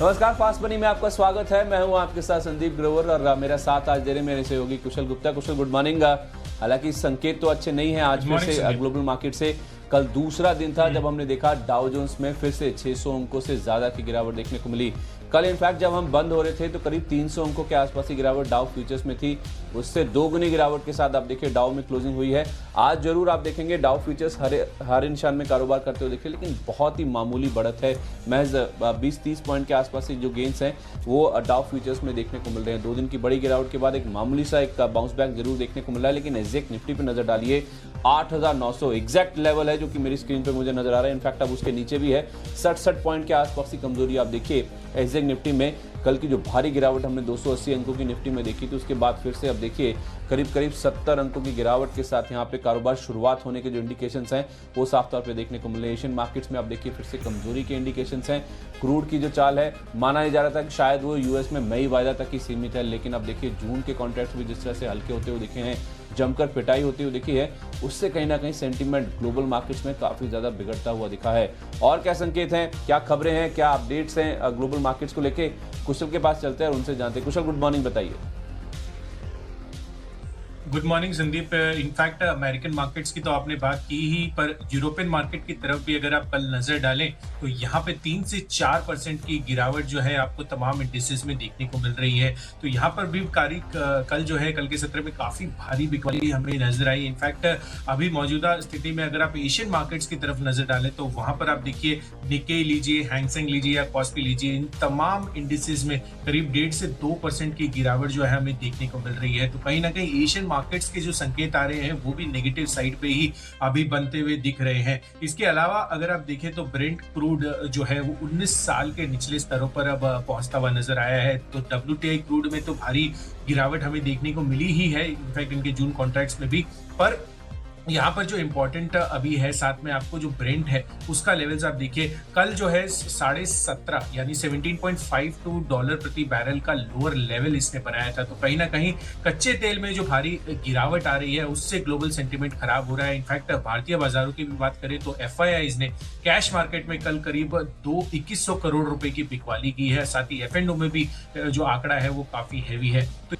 नमस्कार, fast money में आपका स्वागत है। मैं हूं आपके साथ संदीप ग्रोवर और मेरा साथ आज दे रहे मेरे सहयोगी कुशल गुप्ता। कुशल, गुड मॉर्निंग। हालांकि संकेत तो अच्छे नहीं है आज फिर से ग्लोबल मार्केट से। कल दूसरा दिन था जब हमने देखा डाउ जोन्स में फिर से 600 अंकों से ज्यादा की गिरावट देखने को मिली। कल इनफैक्ट जब हम बंद हो रहे थे तो करीब 300 अंकों के आसपास की गिरावट डाउ फ्यूचर्स में थी। उससे दोगुनी गिरावट के साथ आप देखिए डाउ में क्लोजिंग हुई है। आज जरूर आप देखेंगे डाउ फ्यूचर्स हर निशान में कारोबार करते हुए देखिए, लेकिन बहुत ही मामूली बढ़त है। महज 20-30 पॉइंट के आसपास जो गेंस हैं वो डाउ फ्यूचर्स में देखने को मिल रहे हैं। 2 दिन की बड़ी गिरावट के बाद एक मामूली सा एक बाउंस बैक जरूर देखने को मिला है। लेकिन एग्जैक्ट निफ्टी पर नजर डालिए, 8,900 एग्जैक्ट लेवल है जो कि मेरी स्क्रीन पे मुझे नजर आ रहा है। इनफैक्ट अब उसके नीचे भी है। 60 पॉइंट के आसपास की कमजोरी आप देखिए एग्जैक्ट निफ्टी में। कल की जो भारी गिरावट हमने 280 अंकों की निफ्टी में देखी थी, उसके बाद फिर से अब देखिए करीब 70 अंकों की गिरावट के साथ यहाँ पे कारोबार शुरुआत होने के जो इंडिकेशंस हैं वो साफ तौर पे देखने को मिले। एशियन मार्केट्स में आप देखिए फिर से कमजोरी के इंडिकेशंस हैं। क्रूड की जो चाल है, माना जा रहा था कि शायद वो यूएस में मई वायदा तक ही सीमित है, लेकिन अब देखिए जून के कॉन्ट्रैक्ट्स भी जिस तरह से हल्के होते हुए दिखे हैं, जमकर पिटाई होती हुई दिखी है, उससे कहीं ना कहीं सेंटीमेंट ग्लोबल मार्केट्स में काफी ज्यादा बिगड़ता हुआ दिखा है। और क्या संकेत हैं, क्या खबरें हैं, क्या अपडेट्स हैं ग्लोबल मार्केट्स को लेके, कुशल के पास चलते हैं और उनसे जानते हैं। कुशल, गुड मॉर्निंग, बताइए। Good morning Sandeep. In fact American markets की तो आपने बात की ही, पर यूरोपियन मार्केट की तरफ भी अगर आप कल नजर डालें तो यहाँ पे 3 से 4% की गिरावट जो है आपको तमाम इंडिसेस में देखने को मिल रही है। तो यहाँ पर भी कल जो है, कल के सत्र में काफी भारी बिकवाली हमें नजर आई। इनफैक्ट अभी मौजूदा स्थिति में अगर आप एशियन मार्केट्स की तरफ नजर डालें तो वहां पर आप देखिए निक्केई लीजिए, हैंगसेंग लीजिए या कॉस्पी लीजिए, इन तमाम इंडिसेस में करीब 1.5 से 2% की गिरावट जो है हमें देखने को मिल रही है। तो कहीं ना कहीं एशियन मार्केट्स के जो संकेत आ रहे हैं वो भी नेगेटिव साइड पे ही अभी बनते हुए दिख रहे हैं। इसके अलावा अगर आप देखें तो ब्रेंट क्रूड जो है वो 19 साल के निचले स्तरों पर अब पहुंचता हुआ नजर आया है। तो WTI क्रूड में तो भारी गिरावट हमें देखने को मिली ही है, इनफैक्ट इनके जून कॉन्ट्रैक्ट्स में भी। पर यहाँ पर जो इम्पोर्टेंट अभी है साथ में आपको जो ब्रेंट है उसका लेवल्स आप देखिए, कल जो है 17.5 यानी $17.52 प्रति बैरल का लोअर लेवल इसने बनाया था। तो कहीं ना कहीं कच्चे तेल में जो भारी गिरावट आ रही है उससे ग्लोबल सेंटीमेंट खराब हो रहा है। इनफैक्ट भारतीय बाजारों की भी बात करें तो FIIs ने कैश मार्केट में कल करीब 2100 करोड़ रुपए की बिकवाली की है। साथ ही F&O में भी जो आंकड़ा है वो काफी हैवी है। तो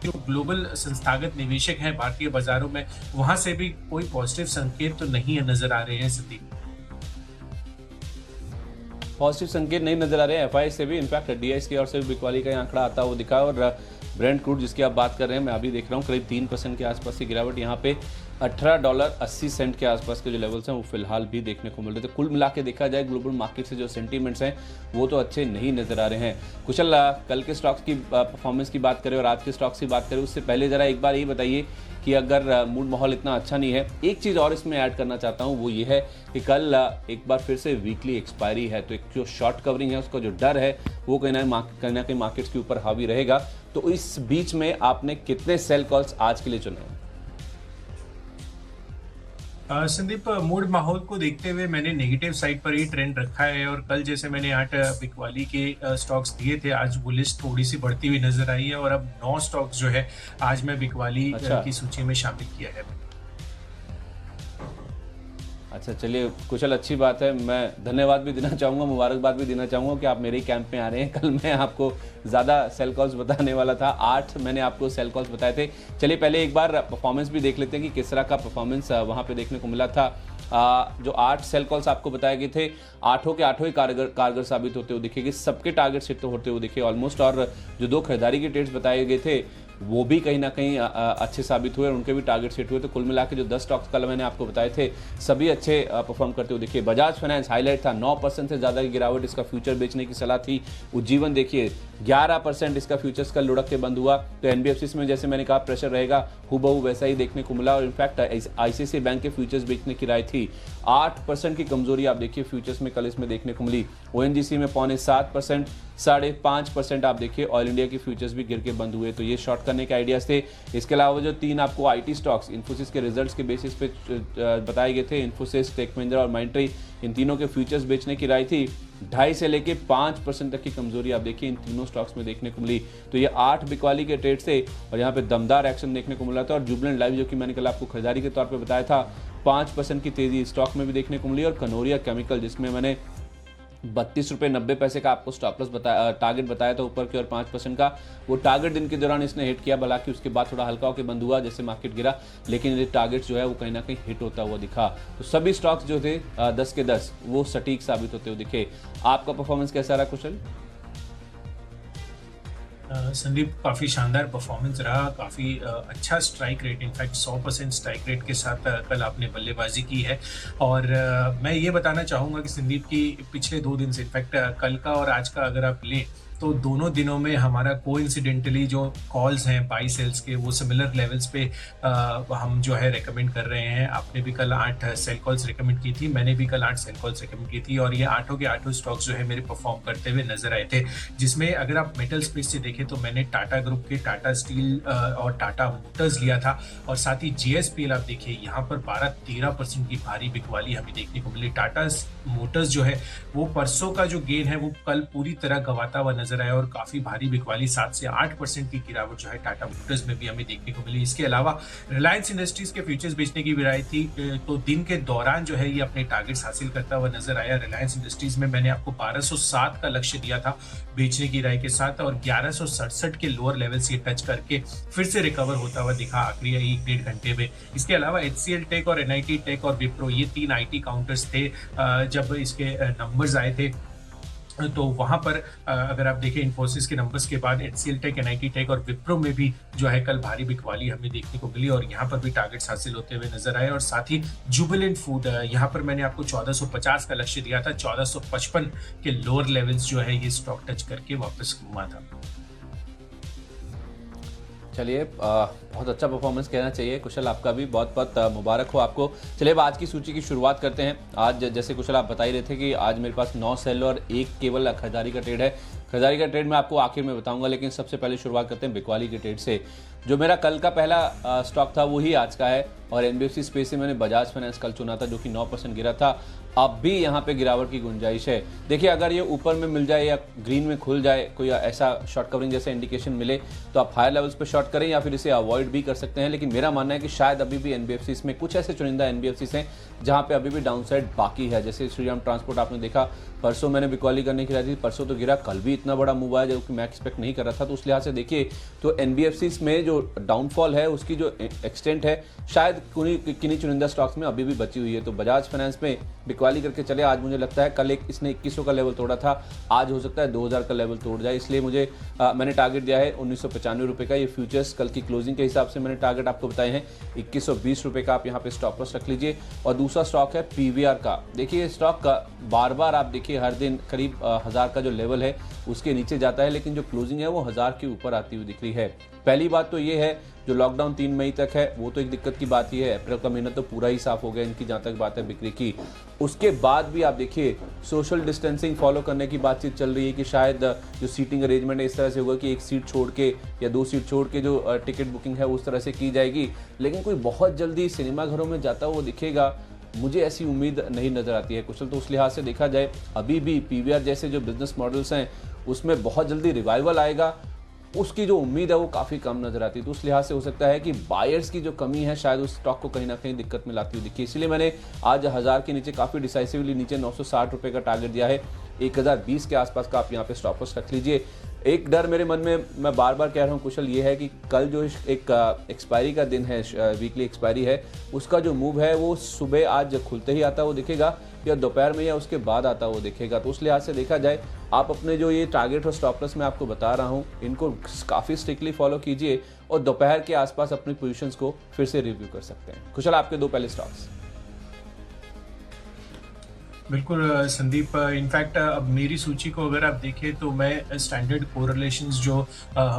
जो ग्लोबल संस्थागत निवेशक हैं भारतीय बाजारों में, वहां से भी कोई पॉजिटिव संकेत तो नहीं नजर आ रहे हैं संदीप। पॉजिटिव संकेत नहीं नजर आ रहे हैं FI से भी। इनफैक्ट DIs की ओर से भी बिकवाली का आंकड़ा आता हुआ दिखा। और ब्रेंट क्रूड जिसकी आप बात कर रहे हैं, मैं अभी देख रहा हूँ करीब 3% के आसपास की गिरावट। यहाँ पे $18.80 के आसपास के जो लेवल्स हैं वो फिलहाल भी देखने को मिल रहे थे। कुल मिला के देखा जाए ग्लोबल मार्केट से जो सेंटीमेंट्स हैं वो तो अच्छे नहीं नजर आ रहे हैं। कुशल, कल के स्टॉक्स की परफॉर्मेंस की बात करें और आज के स्टॉक्स की बात करें, उससे पहले जरा एक बार ये बताइए कि अगर मूड माहौल इतना अच्छा नहीं है, एक चीज़ और इसमें ऐड करना चाहता हूँ, वो ये है कि कल एक बार फिर से वीकली एक्सपायरी है। तो एक जो शॉर्ट कवरिंग है उसका जो डर है वो कहीं ना कहीं मार्केट्स के ऊपर हावी रहेगा। तो इस बीच में आपने कितने सेल कॉल्स आज के लिए चुने? संदीप, मूड माहौल को देखते हुए मैंने नेगेटिव साइड पर ही ट्रेंड रखा है। और कल जैसे मैंने 8 बिकवाली के स्टॉक्स दिए थे, आज वो लिस्ट थोड़ी सी बढ़ती हुई नजर आई है और अब 9 स्टॉक्स जो है आज मैं बिकवाली की सूची में शामिल किया है। अच्छा, चलिए कुशल, अच्छी बात है। मैं धन्यवाद भी देना चाहूँगा, मुबारकबाद भी देना चाहूँगा कि आप मेरे ही कैंप में आ रहे हैं। कल मैं आपको ज़्यादा सेल कॉल्स बताने वाला था, 8 मैंने आपको सेल कॉल्स बताए थे। चलिए पहले एक बार परफॉर्मेंस भी देख लेते हैं कि किस तरह का परफॉर्मेंस वहाँ पे देखने को मिला था। जो 8 सेल कॉल्स आपको बताए गए थे, 8 के 8 ही कारगर साबित होते हुए दिखेगी। सबके टारगेट हिट होते हुए दिखे ऑलमोस्ट। और जो 2 खरीदारी के ट्रेड्स बताए गए थे वो भी कहीं ना कहीं अच्छे साबित हुए और उनके भी टारगेट हिट हुए। तो कुल मिला के जो 10 स्टॉक्स कल मैंने आपको बताए थे सभी अच्छे परफॉर्म करते हुए दिखे। बजाज फाइनेंस हाईलाइट था, 9% से ज़्यादा की गिरावट, इसका फ्यूचर बेचने की सलाह थी। उज्जीवन देखिए 11% इसका फ्यूचर्स कल लुढ़क के बंद हुआ। तो NBFCs में जैसे मैंने कहा प्रेशर रहेगा, हूबहू वैसा ही देखने को मिला। और इनफैक्ट ICICI बैंक के फ्यूचर्स बेचने की राय थी। 8% की कमजोरी आप देखिए फ्यूचर्स में कल इसमें देखने को मिली। ONGC में 0.7%, 5.5% आप देखिए ऑयल इंडिया की फ्यूचर्स भी गिर के बंद हुए। तो ये शॉर्ट करने के आइडियाज थे। इसके अलावा जो 3 आपको IT स्टॉक्स इन्फोसिस के रिजल्ट्स के बेसिस पे बताए गए थे, इन्फोसिस, टेक महिंद्रा और माइंट्री, इन तीनों के फ्यूचर्स बेचने की राय थी। 2.5 से लेके 5% तक की कमजोरी आप देखिए इन तीनों स्टॉक्स में देखने को मिली। तो ये 8 बिकवाली के ट्रेड से और यहाँ पे दमदार एक्शन देखने को मिला था। और जुबिलेंट लाइफ जो कि मैंने कल आपको खरीदारी के तौर पर बताया था, 5% की तेजी स्टॉक में भी देखने को मिली। और कनोरिया केमिकल जिसमें मैंने ₹32.90 का आपको स्टॉप लॉस टारगेट बताया था ऊपर की और 5% का, वो टारगेट दिन के दौरान इसने हिट किया। हालांकि उसके बाद थोड़ा हल्का होकर बंद हुआ जैसे मार्केट गिरा, लेकिन ये टारगेट जो है वो कहीं ना कहीं हिट होता हुआ दिखा। तो सभी स्टॉक्स जो थे 10 के 10 वो सटीक साबित होते हुए दिखे। आपका परफॉर्मेंस कैसा रहा कुशल? संदीप, काफ़ी शानदार परफॉर्मेंस रहा, काफ़ी अच्छा strike rate, in fact 100% strike rate के साथ कल आपने बल्लेबाजी की है। और मैं ये बताना चाहूँगा कि संदीप की पिछले 2 दिन से, इनफैक्ट कल का और आज का अगर आप लें तो दोनों दिनों में हमारा कोइंसिडेंटली जो कॉल्स हैं बाई सेल्स के वो सिमिलर लेवल्स पे हम जो है रेकमेंड कर रहे हैं। आपने भी कल 8 सेल कॉल्स रेकमेंड की थी, मैंने भी कल 8 सेल कॉल्स रेकमेंड की थी, और ये 8 के 8 स्टॉक्स जो है मेरे परफॉर्म करते हुए नजर आए थे। जिसमें अगर आप मेटल स्पेस से देखें तो मैंने टाटा ग्रुप के टाटा स्टील और टाटा मोटर्स लिया था, और साथ ही JSPL आप देखिए यहाँ पर 12-13% की भारी बिकवाली हमें देखने को मिली। टाटा मोटर्स जो है वो परसों का जो गेन है वो कल पूरी तरह गवाता हुआ नजर आया, और काफी भारी बिकवाली 7 से 8% की गिरावट जो है टाटा मोटर्स में भी हमें देखने को मिली। इसके अलावा रिलायंस इंडस्ट्रीज के फ्यूचर्स बेचने की विराई थी, तो दिन के दौरान जो है ये अपने टारगेट्स हासिल करता हुआ नजर आया। रिलायंस इंडस्ट्रीज में मैंने आपको 1207 का लक्ष्य दिया था बेचने की राय के साथ, और 1167 के लोअर लेवल्स ये टच करके फिर से रिकवर होता हुआ दिखा आखिरी 1-1.5 घंटे में। इसके अलावा HCL टेक और NIT टेक और विप्रो, ये 3 IT काउंटर्स थे जब इसके नंबर्स आए थे। तो वहां पर अगर आप देखें इन्फोसिस के नंबर्स के बाद HCL टेक, NIT टेक और विप्रो में भी जो है कल भारी बिकवाली हमें देखने को मिली, और यहाँ पर भी टारगेट्स हासिल होते हुए नजर आए। और साथ ही जुबिलेंट फूड, यहाँ पर मैंने आपको 1450 का लक्ष्य दिया था, 1455 के लोअर लेवल्स जो है ये स्टॉक टच करके वापस घूमा था। चलिए, बहुत अच्छा परफॉर्मेंस कहना चाहिए कुशल, आपका भी बहुत बहुत मुबारक हो आपको। चलिए अब आज की सूची की शुरुआत करते हैं। आज जैसे कुशल आप बता ही रहे थे कि आज मेरे पास 9 सेल और 1 केवल खरीदारी का ट्रेड है। खरीदारी का ट्रेड मैं आपको आखिर में बताऊंगा, लेकिन सबसे पहले शुरुआत करते हैं बिकवाली के ट्रेड से। जो मेरा कल का पहला स्टॉक था वही आज का है, और NBFC स्पेस से मैंने बजाज फाइनेंस कल चुना था जो कि 9% गिरा था। अब भी यहाँ पे गिरावट की गुंजाइश है। देखिए, अगर ये ऊपर में मिल जाए या ग्रीन में खुल जाए, कोई ऐसा शॉर्ट कवरिंग जैसा इंडिकेशन मिले तो आप हायर लेवल्स पे शॉर्ट करें या फिर इसे अवॉइड भी कर सकते हैं। लेकिन मेरा मानना है कि शायद अभी भी NBFCs में कुछ ऐसे चुनिंदा NBFCs हैं जहाँ पे अभी भी डाउनसाइड बाकी है। जैसे श्रीराम ट्रांसपोर्ट आपने देखा, परसों मैंने बिकवाली करने की रही थी, परसों तो गिरा, कल भी इतना बड़ा मूव आया जो कि मैं एक्सपेक्ट नहीं कर रहा था। तो उस लिहाज से देखिए तो NBFCs में जो डाउनफॉल है उसकी जो एक्सटेंट है शायद किन्हीं चुनिंदा स्टॉक्स में अभी भी बची हुई है। तो बजाज फाइनेंस में बिकवाली करके चले। आज मुझे लगता है कल इसने 2100 का लेवल तोड़ा था, आज हो सकता है 2000 का लेवल तोड़ जाए, इसलिए मैंने टारगेट दिया है 1995 रुपये का। ये फ्यूचर्स कल की क्लोजिंग के हिसाब से मैंने टारगेट आपको बताए हैं 2120 रुपये का। आप यहाँ पे स्टॉप लॉस रख लीजिए। और दूसरा स्टॉक है PVR का। देखिए, स्टॉक का बार बार आप देखिए हर दिन करीब 1000 का जो लेवल है उसके नीचे जाता है, लेकिन जो क्लोजिंग है वो 1000 के ऊपर आती हुई दिख रही है। पहली बात तो ये है, जो लॉकडाउन 3 मई तक है वो तो एक दिक्कत की बात ही है। अप्रैल का महीना तो पूरा ही साफ हो गया इनकी, जहाँ तक बात है बिक्री की। उसके बाद भी आप देखिए सोशल डिस्टेंसिंग फॉलो करने की बातचीत चल रही है कि शायद जो सीटिंग अरेंजमेंट है इस तरह से होगा कि 1 सीट छोड़ के या 2 सीट छोड़ के जो टिकट बुकिंग है उस तरह से की जाएगी। लेकिन कोई बहुत जल्दी सिनेमा घरों में जाता हुआ दिखेगा, मुझे ऐसी उम्मीद नहीं नज़र आती है कुशल। तो उस लिहाज से देखा जाए अभी भी PVR जैसे जो बिजनेस मॉडल्स हैं उसमें बहुत जल्दी रिवाइवल आएगा, उसकी जो उम्मीद है वो काफ़ी कम नजर आती है। तो उस लिहाज से हो सकता है कि बायर्स की जो कमी है शायद उस स्टॉक को कहीं ना कहीं दिक्कत में लाती हुई दिखी। इसलिए मैंने आज 1000 के नीचे काफ़ी डिसाइसिवली नीचे 960 रुपये का टारगेट दिया है। 1020 के आसपास का आप यहाँ पे स्टॉप लॉस रख लीजिए। एक डर मेरे मन में, मैं बार बार कह रहा हूँ कुशल, ये है कि कल जो एक एक्सपायरी का दिन है, वीकली एक्सपायरी है, उसका जो मूव है वो सुबह आज खुलते ही आता वो दिखेगा या दोपहर में या उसके बाद आता वो दिखेगा। तो उस लिहाज से देखा जाए आप अपने जो ये टारगेट और स्टॉप लॉस मैं आपको बता रहा हूँ इनको काफ़ी स्ट्रिक्टली फॉलो कीजिए और दोपहर के आसपास अपनी पोजीशंस को फिर से रिव्यू कर सकते हैं। कुशल, आपके 2 पहले स्टॉक्स। बिल्कुल संदीप, इनफैक्ट अब मेरी सूची को अगर आप देखें तो मैं स्टैंडर्ड कोरिलेशंस जो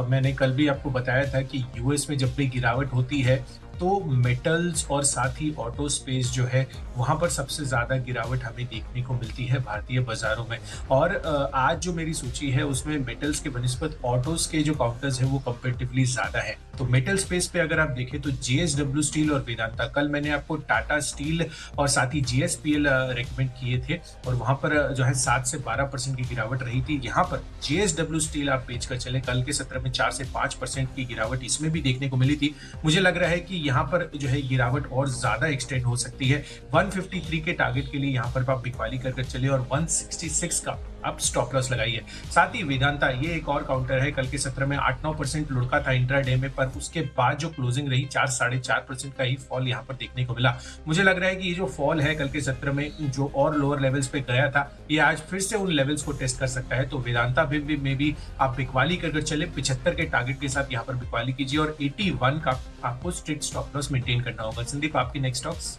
मैंने कल भी आपको बताया था कि यूएस में जब भी गिरावट होती है तो मेटल्स और साथ ही ऑटो स्पेस जो है वहां पर सबसे ज़्यादा गिरावट हमें देखने को मिलती है भारतीय बाजारों में। और आज जो मेरी सूची है उसमें मेटल्स के बनिस्बत ऑटोस के जो काउंटर्स हैं वो कंपेरेटिवली ज़्यादा है। तो मेटल स्पेस पे अगर आप देखें तो JSW स्टील और वेदांता, कल मैंने आपको टाटा स्टील और साथ ही GSPL रेकमेंड किए थे और वहां पर जो है 7 से 12% की गिरावट रही थी। यहाँ पर JSW स्टील आप बेचकर चले, कल के सत्र में 4 से 5% की गिरावट इसमें भी देखने को मिली थी। मुझे लग रहा है कि यहाँ पर जो है गिरावट और ज्यादा एक्सटेंड हो सकती है। 153 के टारगेट के लिए यहाँ पर आप बिकवाली कर चले और 166 का आप स्टॉप लॉस लगाइए। साथ ही वेदांता, ये एक और काउंटर है, कल के सत्र में 8-9% लुढ़का था इंट्राडे में, पर उसके बाद जो क्लोजिंग रही 4-4.5% का ही फॉल यहाँ पर देखने को मिला। मुझे लग रहा है कि ये जो फॉल है कल के सत्र में जो और लोअर लेवल्स पे गया था, ये आज फिर से उन लेवल्स को टेस्ट कर सकता है। तो वेदांता भी में भी आप बिकवाली कर चले, 75 के टारगेट के साथ यहाँ पर बिकवाली कीजिए और 81 का आपको स्ट्रिक्ट स्टॉप लॉस मेंटेन करना होगा। संदीप, आपकी नेक्स्ट स्टॉक्स?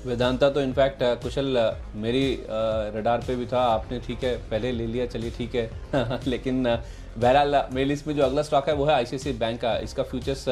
वेदांता तो इनफैक्ट कुशल मेरी रडार पे भी था, आपने ठीक है पहले ले लिया, चलिए ठीक है लेकिन बहरहाल मेरी लिस्ट में जो अगला स्टॉक है वो है ICICI बैंक का। इसका फ्यूचर्स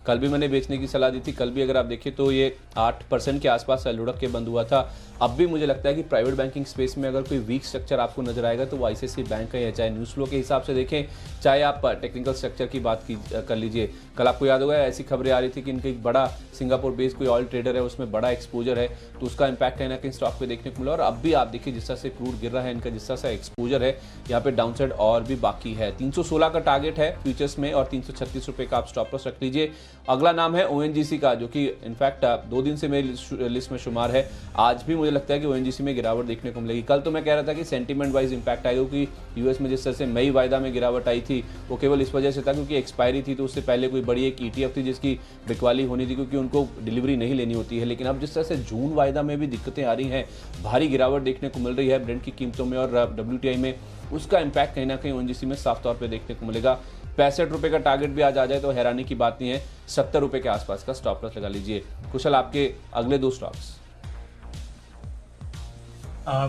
कल भी मैंने बेचने की सलाह दी थी। कल भी अगर आप देखिए तो ये 8% के आसपास लुढ़क के बंद हुआ था। अब भी मुझे लगता है कि प्राइवेट बैंकिंग स्पेस में अगर कोई वीक स्ट्रक्चर आपको नजर आएगा तो वो ICICI बैंक का है, चाहे न्यूज़ फ्लो के हिसाब से देखें, चाहे आप टेक्निकल स्ट्रक्चर की बात कर लीजिए। कल आपको याद होगा ऐसी खबरें आ रही थी कि इनका एक बड़ा सिंगापुर बेस्ड कोई ऑयल ट्रेडर है, उसमें बड़ा एक्सपोजर है, तो उसका इंपैक्ट कहीं ना कहीं स्टॉक पे देखने को मिला। और अब भी आप देखिए जिस तरह से क्रूड गिर रहा है, इनका जिस तरह से एक्सपोजर है, यहाँ पे डाउनसाइड और भी बाकी है। 316 का टारगेट है फ्यूचर्स में और 336 रुपए का आप स्टॉप लॉस रख लीजिए। अगला नाम है ONGC का, जो कि इनफैक्ट 2 दिन से मेरी लिस्ट में शुमार है। आज भी मुझे लगता है कि ONGC में गिरावट देखने को मिलेगी। कल तो मैं कह रहा था कि सेंटीमेंट वाइज इंपैक्ट आएगा, क्योंकि यूएस में जिस तरह से मई वायदा में गिरावट आई थी वो केवल इस वजह से था क्योंकि एक्सपायरी थी, तो उससे पहले कोई बड़ी एक ETF थी जिसकी बिकवाली होनी थी क्योंकि उनको डिलीवरी नहीं लेनी होती है। लेकिन अब जिस तरह से जून वायदा में भी दिक्कतें आ रही हैं, भारी गिरावट देखने को मिल रही है ब्रेंट की कीमतों में और WTI में, उसका इंपैक्ट कहीं ना कहीं ONGC में साफ तौर पर देखने को मिलेगा। 65 रुपए का टारगेट भी आज आ जाए तो हैरानी की बात नहीं है। 70 रुपए के आसपास का स्टॉप लॉस लगा लीजिए। कुशल, आपके अगले 2 स्टॉक्स?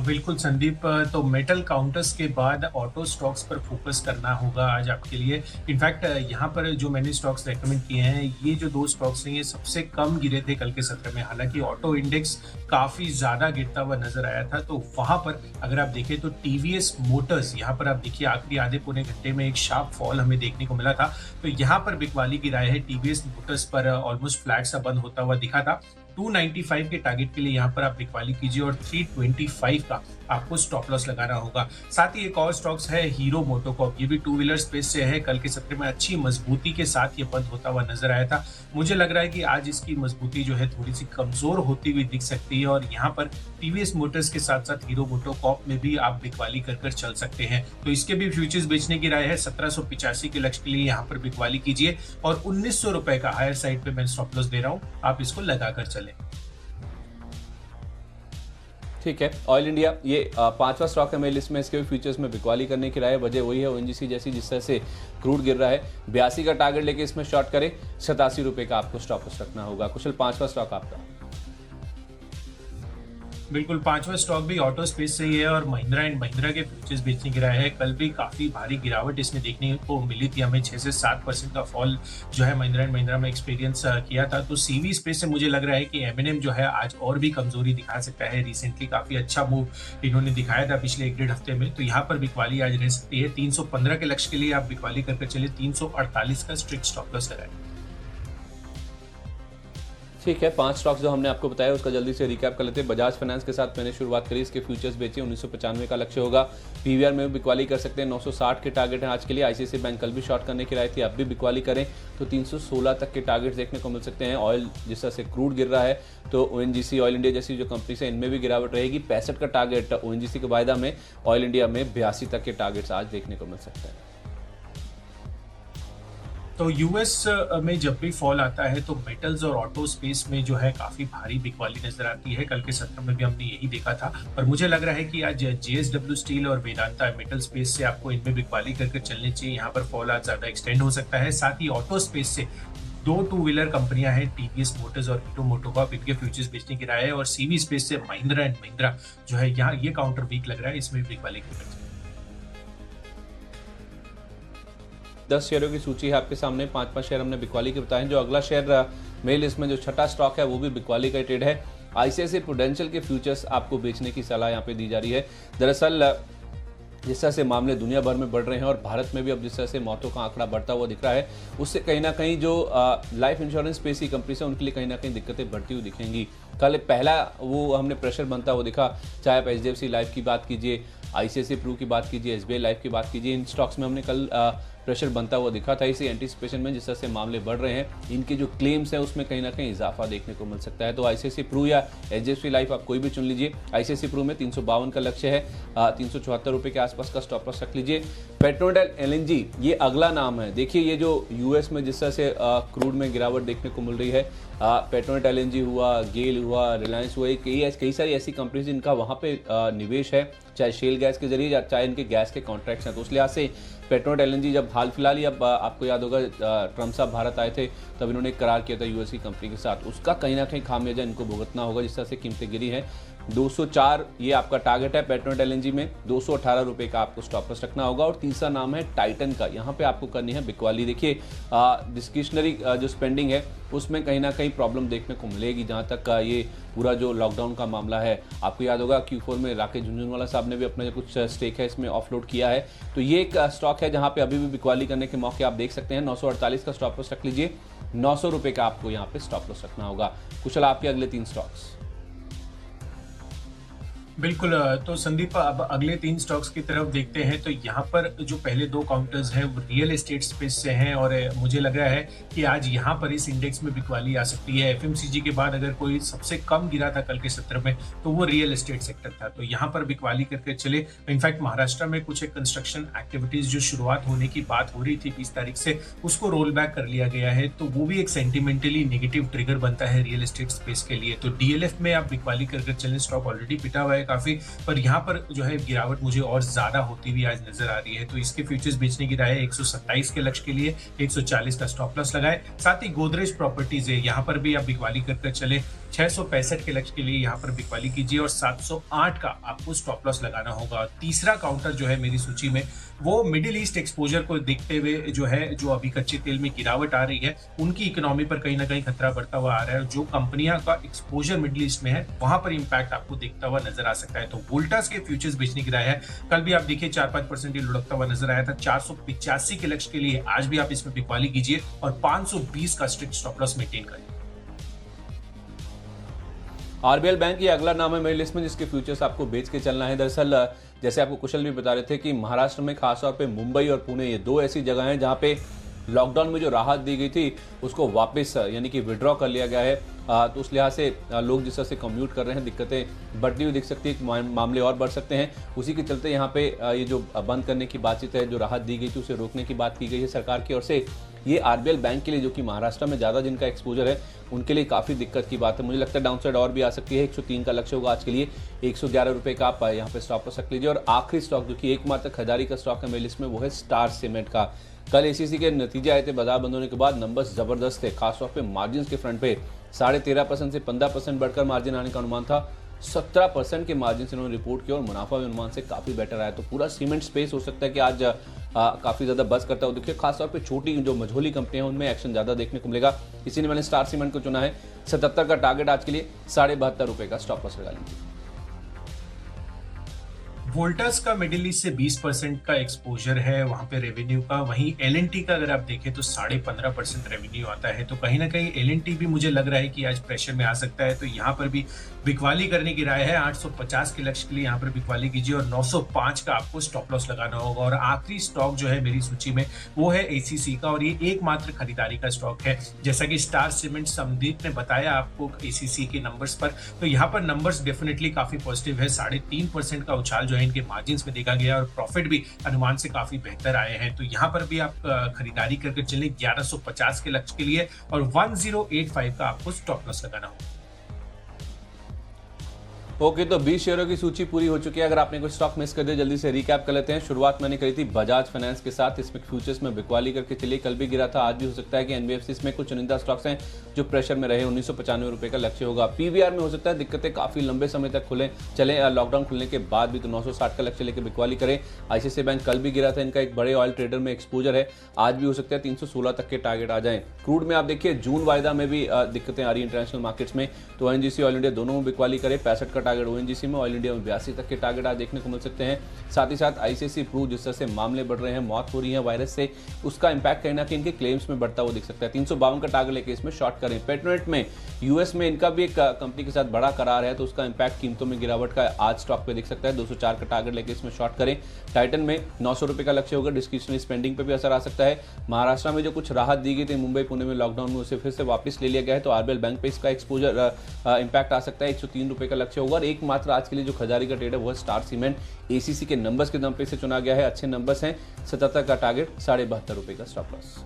बिल्कुल संदीप, तो मेटल काउंटर्स के बाद ऑटो स्टॉक्स पर फोकस करना होगा आज आपके लिए। इनफैक्ट यहाँ पर जो मैंने स्टॉक्स रेकमेंड किए हैं, ये जो 2 स्टॉक्स हैं ये सबसे कम गिरे थे कल के सत्र में। हालांकि ऑटो इंडेक्स काफी ज्यादा गिरता हुआ नजर आया था, तो वहां पर अगर आप देखें तो TVS मोटर्स, यहाँ पर आप देखिए आखिरी आधे पौने घंटे में एक शार्प फॉल हमें देखने को मिला था। तो यहाँ पर बिकवाली गिराए है। TVS मोटर्स पर ऑलमोस्ट फ्लैट सा बंद होता हुआ दिखा था। 295 के टारगेट के लिए यहाँ पर आप बिकवाली कीजिए और 325 का आपको स्टॉप लॉस लगाना होगा। साथ ही एक और स्टॉक्स है हीरो मोटोकॉर्प, ये भी 2 व्हीलर स्पेस से है। कल के सत्र में अच्छी मजबूती के साथ ये बंद होता हुआ नजर आया था। मुझे लग रहा है कि आज इसकी मजबूती जो है थोड़ी सी कमजोर होती हुई दिख सकती है और यहाँ पर TVS मोटर्स के साथ साथ हीरो मोटोकॉर्प में भी आप बिकवाली कर चल सकते हैं। तो इसके भी फ्यूचर्स बेचने की राय है। 1785 के लक्ष्य के लिए यहाँ पर बिकवाली कीजिए और 1900 रुपए का हायर साइड पे मैं स्टॉप लॉस दे रहा हूँ, आप इसको लगाकर चले। ठीक है, ऑयल इंडिया ये 5वां स्टॉक है मेरी लिस्ट में। इसके भी फ्यूचर्स में बिकवाली करने की राय है। वजह वही है ONGC जैसी, जिस तरह से क्रूड गिर रहा है। 82 का टारगेट लेके इसमें शॉर्ट करें, 87 रुपए का आपको स्टॉप लॉस रखना होगा। कुशल, 5वां स्टॉक आपका? बिल्कुल, 5वां स्टॉक भी ऑटो स्पेस से ही है और महिंद्रा एंड महिंद्रा के फ्यूचर्स बेचने की राय है। कल भी काफी भारी गिरावट इसमें देखने को मिली थी हमें, 6 से 7% का फॉल जो है महिंद्रा एंड महिंद्रा में एक्सपीरियंस किया था। तो CV स्पेस से मुझे लग रहा है कि M&M जो है आज और भी कमजोरी दिखा सकता है। रिसेंटली काफी अच्छा मूव इन्होंने दिखाया था पिछले 1-1.5 हफ्ते में, तो यहाँ पर बिकवाली आज रह सकती है। 315 के लक्ष्य के लिए आप बिकवाली करके चले, 348 का स्ट्रिक्ट स्टॉप लॉस लगाए। ठीक है, 5 स्टॉक्स जो हमने आपको बताया उसका जल्दी से रिकैप कर लेते हैं। बजाज फाइनेंस के साथ मैंने शुरुआत करी, इसके फ्यूचर्स बेचे, 1995 का लक्ष्य होगा। PVR में भी बिकवाली कर सकते हैं, 960 के टारगेट हैं आज के लिए। ICICI बैंक कल भी शॉर्ट करने की राय थी, अब भी बिकवाली करें तो 316 तक के टारगेट देखने को मिल सकते हैं। ऑयल जिस तरह से क्रूड गिर रहा है तो ONGC, ऑयल इंडिया जैसी जो कंपनी है इनमें भी गिरावट रहेगी। 65 का टारगेट ONGC के वायदा में, ऑयल इंडिया में 82 तक के टारगेट्स आज देखने को मिल सकते हैं। तो यूएस में जब भी फॉल आता है तो मेटल्स और ऑटो स्पेस में जो है काफी भारी बिकवाली नजर आती है। कल के सत्र में भी हमने यही देखा था, पर मुझे लग रहा है कि आज JSW स्टील और वेदांता मेटल स्पेस से आपको इनमें बिकवाली करके चलनी चाहिए। यहाँ पर फॉल आज ज्यादा एक्सटेंड हो सकता है। साथ ही ऑटो स्पेस से 2 2 व्हीलर कंपनियां हैं, TVS मोटर्स और हीरो मोटोकॉर्प, इनके फ्यूचर्स बेचने की राय है। और CV स्पेस से महिंद्रा एंड महिंद्रा जो है यहाँ ये काउंटर वीक लग रहा है, इसमें भी बिकवाली करके 10 शेयरों की सूची है आपके सामने। 5 शेयर हमने बिकवाली के बताए। जो अगला शेयर मेरी लिस्ट में जो छठा स्टॉक है वो भी बिकवाली का ट्रेड है। ICICI प्रूडेंशियल के फ्यूचर्स आपको बेचने की सलाह यहाँ पे दी जा रही है। दरअसल जिस तरह से मामले दुनिया भर में बढ़ रहे हैं और भारत में भी अब जिस तरह से मौतों का आंकड़ा बढ़ता हुआ दिख रहा है, उससे कहीं ना कहीं जो लाइफ इंश्योरेंस स्पेस की कंपनी है उनके लिए कहीं ना कहीं दिक्कतें बढ़ती हुई दिखेंगी। कल पहला वो हमने प्रेशर बनता हुआ दिखा, चाहे आप HDFC लाइफ की बात कीजिए, ICICI प्रू की बात कीजिए, SBI लाइफ की बात कीजिए, इन स्टॉक्स में हमने कल प्रेशर बनता हुआ दिखा था। इसी एंटीसिपेशन में जिस तरह से मामले बढ़ रहे हैं, इनके जो क्लेम्स हैं उसमें कहीं ना कहीं इजाफा देखने को मिल सकता है। तो ICICI प्रू या HDFC लाइफ आप कोई भी चुन लीजिए। ICICI प्रू में 352 का लक्ष्य है, 374 रुपये के आसपास का स्टॉप लॉस रख लीजिए। पेट्रोनेट LNG ये अगला नाम है। देखिए ये जो US में जिस तरह से क्रूड में गिरावट देखने को मिल रही है, पेट्रोनेट LNG हुआ, गेल हुआ, रिलायंस हुआ, कई सारी ऐसी कंपनीज जिनका वहाँ पे निवेश है, चाहे शेल गैस के जरिए या चाहे इनके गैस के कॉन्ट्रैक्ट्स हैं। तो उस लिहाज से पेट्रोनेट LNG जब हाल फिलहाल ही, अब आपको याद होगा ट्रम्प साहब भारत आए थे तब इन्होंने एक करार किया था US की कंपनी के साथ, उसका कहीं ना कहीं खामियाजा इनको भुगतना होगा। जिस तरह से कीमतें गिरी हैं, 204 ये आपका टारगेट है पेट्रोनेट LNG में, 218 रुपये का आपको स्टॉप लॉस रखना होगा। और तीसरा नाम है टाइटन का, यहाँ पे आपको करनी है बिकवाली। देखिए डिस्क्रिशनरी जो स्पेंडिंग है उसमें कहीं ना कहीं प्रॉब्लम देखने को मिलेगी। जहाँ तक ये पूरा जो लॉकडाउन का मामला है, आपको याद होगा Q4 में राकेश झुनझुनवाला साहब ने भी अपना जो कुछ स्टेक है इसमें ऑफलोड किया है। तो ये एक स्टॉक है जहाँ पे अभी भी बिकवाली करने के मौके आप देख सकते हैं। 948 का स्टॉप लॉस रख लीजिए, 900 रुपये का आपको यहाँ पे स्टॉप लॉस रखना होगा। कुशल आपके अगले 3 स्टॉक्स। बिल्कुल। तो संदीप अब अगले 3 स्टॉक्स की तरफ देखते हैं। तो यहाँ पर जो पहले 2 काउंटर्स हैं वो रियल एस्टेट स्पेस से हैं और मुझे लग रहा है कि आज यहाँ पर इस इंडेक्स में बिकवाली आ सकती है। FMCG के बाद अगर कोई सबसे कम गिरा था कल के सत्र में तो वो रियल एस्टेट सेक्टर था। तो यहाँ पर बिकवाली करके चले। इनफैक्ट महाराष्ट्र में कुछ एक कंस्ट्रक्शन एक्टिविटीज जो शुरुआत होने की बात हो रही थी 20 तारीख से, उसको रोल बैक कर लिया गया है। तो वो भी एक सेंटिमेंटली नेगेटिव ट्रिगर बनता है रियल एस्टेट स्पेस के लिए। तो DLF में आप बिकवाली करके चले। स्टॉक ऑलरेडी पिटा हुआ है काफी, पर यहाँ पर जो है गिरावट मुझे और ज्यादा होती हुई आज नजर आ रही है। तो इसके फ्यूचर्स बेचने की राय है। 127 के लक्ष्य के लिए 140 का स्टॉप लॉस लगाए। साथ ही गोदरेज प्रॉपर्टीज है, यहाँ पर भी आप बिकवाली करके चले। 665 के लक्ष्य के लिए यहाँ पर बिकवाली कीजिए और 708 का आपको स्टॉप लॉस लगाना होगा। तीसरा काउंटर जो है मेरी सूची में वो मिडिल ईस्ट एक्सपोजर को देखते हुए जो है, जो अभी कच्चे तेल में गिरावट आ रही है, उनकी इकोनॉमी पर कहीं ना कहीं खतरा बढ़ता हुआ आ रहा है। जो कंपनियां का एक्सपोजर मिडिल ईस्ट में है वहां पर इंपैक्ट आपको दिखता हुआ नजर आ सकता है। तो वोल्टास के फ्यूचर्स बेचने की राय है। कल भी आप देखिए 4-5% ये लुढ़कता हुआ नजर आया था। 485 के लक्ष्य के लिए आज भी आप इसमें बिकवाली कीजिए और 520 का स्ट्रिक्ट स्टॉप लॉस मेंटेन करें। RBL बैंक ये अगला नाम है मेरी लिस्ट में जिसके फ्यूचर्स आपको बेच के चलना है। दरअसल जैसे आपको कुशल भी बता रहे थे कि महाराष्ट्र में खासतौर पे मुंबई और पुणे ये 2 ऐसी जगह हैं जहाँ पे लॉकडाउन में जो राहत दी गई थी उसको वापस यानी कि विड्रॉ कर लिया गया है। तो उस लिहाज से लोग जिस तरह से कम्यूट कर रहे हैं दिक्कतें बढ़ती हुई दिख सकती है, मामले और बढ़ सकते हैं। उसी के चलते यहाँ पे ये जो बंद करने की बातचीत है, जो राहत दी गई थी उसे रोकने की बात की गई है सरकार की ओर से। ये RBL बैंक के लिए, जो कि महाराष्ट्र में ज़्यादा जिनका एक्सपोजर है, उनके लिए काफ़ी दिक्कत की बात है। मुझे लगता है डाउनसाइड और भी आ सकती है। 103 का लक्ष्य होगा आज के लिए, 111 रुपये का आप यहाँ पे स्टॉप रख लीजिए। और आखिरी स्टॉक जो कि एकमात्र खरीदारी का स्टॉक है मेरी लिस्ट में वो है स्टार सीमेंट का। कल ACC के नतीजे आए थे, बाजार बंद होने के बाद नंबर्स जबरदस्त थे, खासतौर पे मार्जिन के फ्रंट पे 13.5% से 15% बढ़कर मार्जिन आने का अनुमान था। 17% के मार्जिन से इन्होंने रिपोर्ट किया और मुनाफा भी अनुमान से काफ़ी बेटर आया। तो पूरा सीमेंट स्पेस हो सकता है कि आज काफ़ी ज़्यादा बस करता हो। देखिए खासतौर पे छोटी जो मझोली कंपनियां हैं उनमें एक्शन ज़्यादा देखने को मिलेगा। इसीलिए मैंने स्टार सीमेंट को चुना है। 77 का टारगेट आज के लिए, 72.5 रुपये का स्टॉप लॉस लगा लीजिए। वोल्टास का मिडिल ईस्ट से 20% का एक्सपोजर है वहां पे रेवेन्यू का। वहीं L&T का अगर आप देखें तो 15.5% रेवेन्यू आता है। तो कहीं ना कहीं L&T भी मुझे लग रहा है कि आज प्रेशर में आ सकता है। तो यहाँ पर भी बिकवाली करने की राय है। 850 के लक्ष्य के लिए यहाँ पर बिकवाली कीजिए और 905 का आपको स्टॉप लॉस लगाना होगा। और आखिरी स्टॉक जो है मेरी सूची में वो है ACC का और ये एकमात्र खरीदारी का स्टॉक है। जैसा कि स्टार सीमेंट संदीप ने बताया आपको ACC के नंबर्स पर, तो यहाँ पर नंबर्स डेफिनेटली काफी पॉजिटिव है। 3.5% का उछाल जो है इनके मार्जिन्स में देखा गया और प्रॉफिट भी अनुमान से काफी बेहतर आए हैं। तो यहाँ पर भी आप खरीदारी करके चले 1150 के लक्ष्य के लिए और 1085 का आपको स्टॉप लॉस लगाना होगा। ओके, तो 20 शेयरों की सूची पूरी हो चुकी है। अगर आपने कोई स्टॉक मिस कर दिया जल्दी से रिकैप कर लेते हैं। शुरुआत मैंने करी थी बजाज फाइनेंस के साथ, इसमें फ्यूचर्स में बिकवाली करके चलिए। कल भी गिरा था, आज भी हो सकता है कि NBFC में कुछ चुनिंदा स्टॉक्स हैं जो प्रेशर में रहे। 1995 रुपये का लक्ष्य होगा। PVR में हो सकता है दिक्कतें काफी लंबे समय तक चले लॉकडाउन खुलने के बाद भी, तो 960 का लक्ष्य लेकर बिकवाली करें। ICICI बैंक कल भी गिरा था, इनका एक बड़े ऑयल ट्रेडर में एक्सपोजर है, आज भी हो सकता है 316 तक के टारगेट आ जाएं। क्रूड में आप देखिए जून वायदा में भी दिक्कतें आ रही है इंटरनेशनल मार्केट्स में, तो ONGC ऑयल इंडिया दोनों में बिकवाली करे। 65 का टारगेट ओएनजीसी में, ऑयल इंडिया में 82 तक के टारगेट आज देखने को मिल सकते हैं। साथ ही साथ आईसीआईसीआई प्रू जिस तरह से मामले बढ़ रहे हैं, मौत हो रही है वायरस से, उसका इंपैक्ट कहीं ना कहीं इनके क्लेम्स में बढ़ता हुआ दिख सकता है। 352 का टारगेट लेके इसमें शॉर्ट करें। पेट्रोनेट में यूएस में इनका भी एक कंपनी के साथ बड़ा करार है, तो उसका इंपैक्ट कीमतों में गिरावट का आज स्टॉक पे दिख सकता है। 204 का टारगेट लेके इसमें शॉर्ट करें। टाइटन में 900 रुपए का लक्ष्य होगा, डिस्क्रिप्शनरी स्पेंडिंग पे भी असर आ सकता है। महाराष्ट्र में जो कुछ राहत दी गई थी मुंबई पुणे में लॉकडाउन में, उसे फिर से वापस ले लिया गया है, तो आरबीएल बैंक पे इसका एक्सपोजर इंपैक्ट आ सकता है। 103 रुपए का लक्ष्य होगा। और एकमात्र आज के लिए जो खजारी का ट्रेड है वो स्टार सीमेंट, एसीसी के नंबर्स के दम पे इसे चुना गया है। अच्छे नंबर्स हैं। 77 का टारगेट, 72.5 रुपए का स्टॉप लॉस।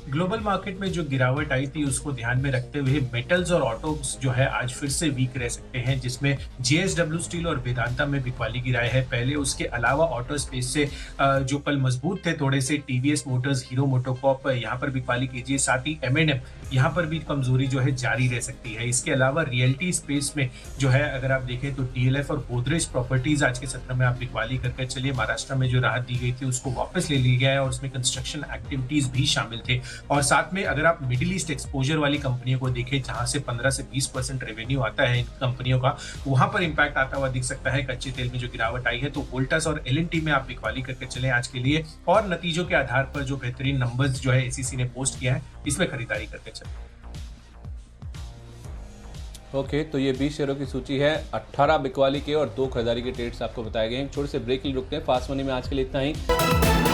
ग्लोबल मार्केट में जो गिरावट आई थी उसको ध्यान में रखते हुए मेटल्स और ऑटोस जो है आज फिर से वीक रह सकते हैं, जिसमें जेएसडब्ल्यू स्टील और वेदांता में बिकवाली गिराए है पहले। उसके अलावा ऑटो स्पेस से जो कल मजबूत थे थोड़े से, टीवीएस मोटर्स, हीरो मोटोकॉर्प यहाँ पर बिकवाली कीजिए। साथ ही एमएनएम यहाँ पर भी कमजोरी जो है जारी रह सकती है। इसके अलावा रियल्टी स्पेस में जो है अगर आप देखें तो डीएलएफ और गोदरेज प्रॉपर्टीज आज के सत्र में आप बिकवाली करके चलिए। महाराष्ट्र में जो राहत दी गई थी उसको वापस ले लिया गया है और उसमें कंस्ट्रक्शन एक्टिविटीज भी शामिल थे। और साथ में अगर आप मिडिल ईस्ट एक्सपोजर वाली कंपनियों को देखें जहां से 15 से 20% रेवेन्यू आता है इन कंपनियों का, वहां पर इंपैक्ट आता हुआ दिख सकता है। कच्चे तेल में जो गिरावट आई है, तो वोल्टास और एलएनटी में आप बिकवाली करके चलें आज के लिए। और नतीजों के आधार पर जो बेहतरीन नंबर्स जो है एसीसी ने पोस्ट किया है, इसमें खरीदारी करके चलें। ओके, तो ये 20 शेयरों की सूची है। 18 बिकवाली के और 2 खरीदारी के ट्रेड्स आपको बताए गए हैं। छोटे से ब्रेक के लिए रुकते हैं। फास्ट मनी में आज के लिए इतना ही।